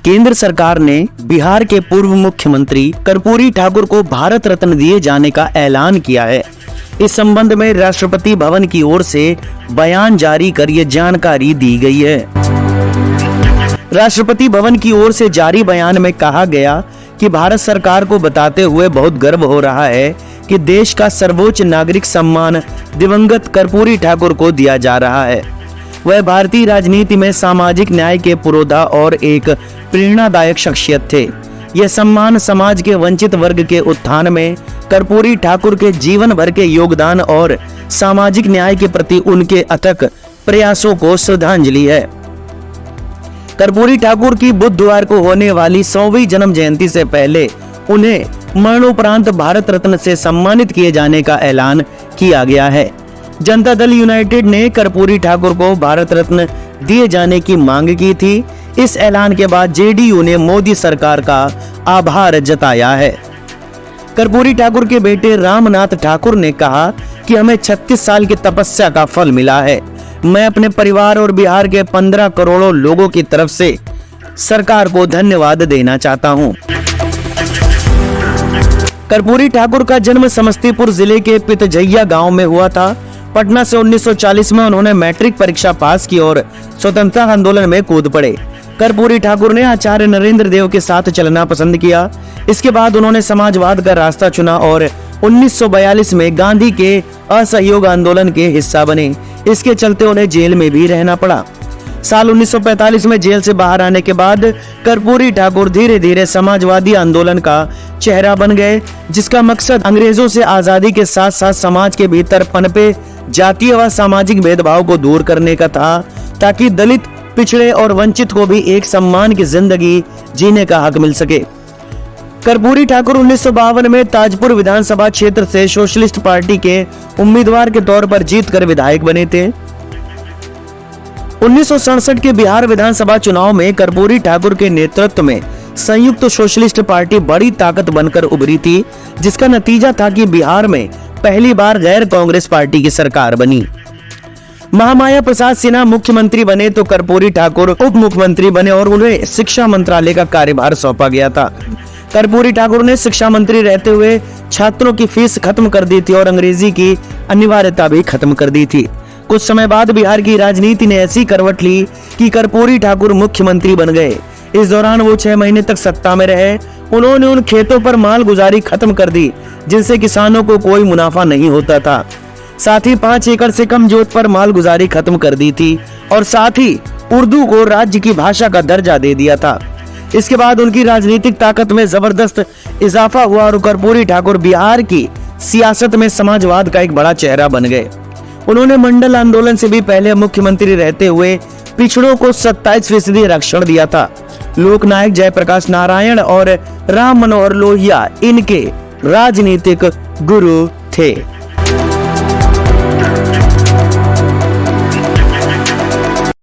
केंद्र सरकार ने बिहार के पूर्व मुख्यमंत्री कर्पूरी ठाकुर को भारत रत्न दिए जाने का ऐलान किया है। इस संबंध में राष्ट्रपति भवन की ओर से बयान जारी कर ये जानकारी दी गई है। राष्ट्रपति भवन की ओर से जारी बयान में कहा गया कि भारत सरकार को बताते हुए बहुत गर्व हो रहा है कि देश का सर्वोच्च नागरिक सम्मान दिवंगत कर्पूरी ठाकुर को दिया जा रहा है। वह भारतीय राजनीति में सामाजिक न्याय के पुरोधा और एक प्रेरणादायक शख्सियत थे। यह सम्मान समाज के वंचित वर्ग के उत्थान में कर्पूरी ठाकुर के जीवन भर के योगदान और सामाजिक न्याय के प्रति उनके अथक प्रयासों को श्रद्धांजलि है। कर्पूरी ठाकुर की बुधवार को होने वाली 100वीं जन्म जयंती से पहले उन्हें मरणोपरांत भारत रत्न से सम्मानित किए जाने का ऐलान किया गया है। जनता दल यूनाइटेड ने कर्पूरी ठाकुर को भारत रत्न दिए जाने की मांग की थी। इस ऐलान के बाद जेडीयू ने मोदी सरकार का आभार जताया है। कर्पूरी ठाकुर के बेटे रामनाथ ठाकुर ने कहा कि हमें 36 साल की तपस्या का फल मिला है। मैं अपने परिवार और बिहार के 15 करोड़ों लोगों की तरफ से सरकार को धन्यवाद देना चाहता हूं। कर्पूरी ठाकुर का जन्म समस्तीपुर जिले के पितझैया गांव में हुआ था। पटना से 1940 में उन्होंने मैट्रिक परीक्षा पास की और स्वतंत्रता आंदोलन में कूद पड़े। कर्पूरी ठाकुर ने आचार्य नरेंद्र देव के साथ चलना पसंद किया। इसके बाद उन्होंने समाजवाद का रास्ता चुना और 1942 में गांधी के असहयोग आंदोलन के हिस्सा बने। इसके चलते उन्हें जेल में भी रहना पड़ा। साल 1945 में जेल से बाहर आने के बाद कर्पूरी ठाकुर धीरे धीरे समाजवादी आंदोलन का चेहरा बन गए, जिसका मकसद अंग्रेजों से आजादी के साथ साथ समाज के भीतर पनपे जातीय व सामाजिक भेदभाव को दूर करने का था, ताकि दलित, पिछड़े और वंचित को भी एक सम्मान की जिंदगी जीने का हक मिल सके। कर्पूरी ठाकुर 1952 में ताजपुर विधानसभा क्षेत्र से सोशलिस्ट पार्टी के उम्मीदवार के तौर पर जीतकर विधायक बने थे। 1967 के बिहार विधानसभा चुनाव में कर्पूरी ठाकुर के नेतृत्व में संयुक्त सोशलिस्ट पार्टी बड़ी ताकत बनकर उभरी थी, जिसका नतीजा था कि बिहार में पहली बार गैर कांग्रेस पार्टी की सरकार बनी। महामाया प्रसाद सिन्हा मुख्यमंत्री बने तो कर्पूरी ठाकुर उप मुख्यमंत्री बने और उन्हें शिक्षा मंत्रालय का कार्यभार सौंपा गया था। कर्पूरी ठाकुर ने शिक्षा मंत्री रहते हुए छात्रों की फीस खत्म कर दी थी और अंग्रेजी की अनिवार्यता भी खत्म कर दी थी। कुछ समय बाद बिहार की राजनीति ने ऐसी करवट ली कि कर्पूरी ठाकुर मुख्यमंत्री बन गए। इस दौरान वो 6 महीने तक सत्ता में रहे। उन्होंने उन खेतों पर मालगुजारी खत्म कर दी जिनसे किसानों को कोई मुनाफा नहीं होता था। साथ ही 5 एकड़ से कम जोत पर मालगुजारी खत्म कर दी थी और साथ ही उर्दू को राज्य की भाषा का दर्जा दे दिया था। इसके बाद उनकी राजनीतिक ताकत में जबरदस्त इजाफा हुआ और कर्पूरी ठाकुर बिहार की सियासत में समाजवाद का एक बड़ा चेहरा बन गए। उन्होंने मंडल आंदोलन से भी पहले मुख्यमंत्री रहते हुए पिछड़ों को 27% आरक्षण दिया था। लोकनायक जयप्रकाश नारायण और राम मनोहर लोहिया इनके राजनीतिक गुरु थे।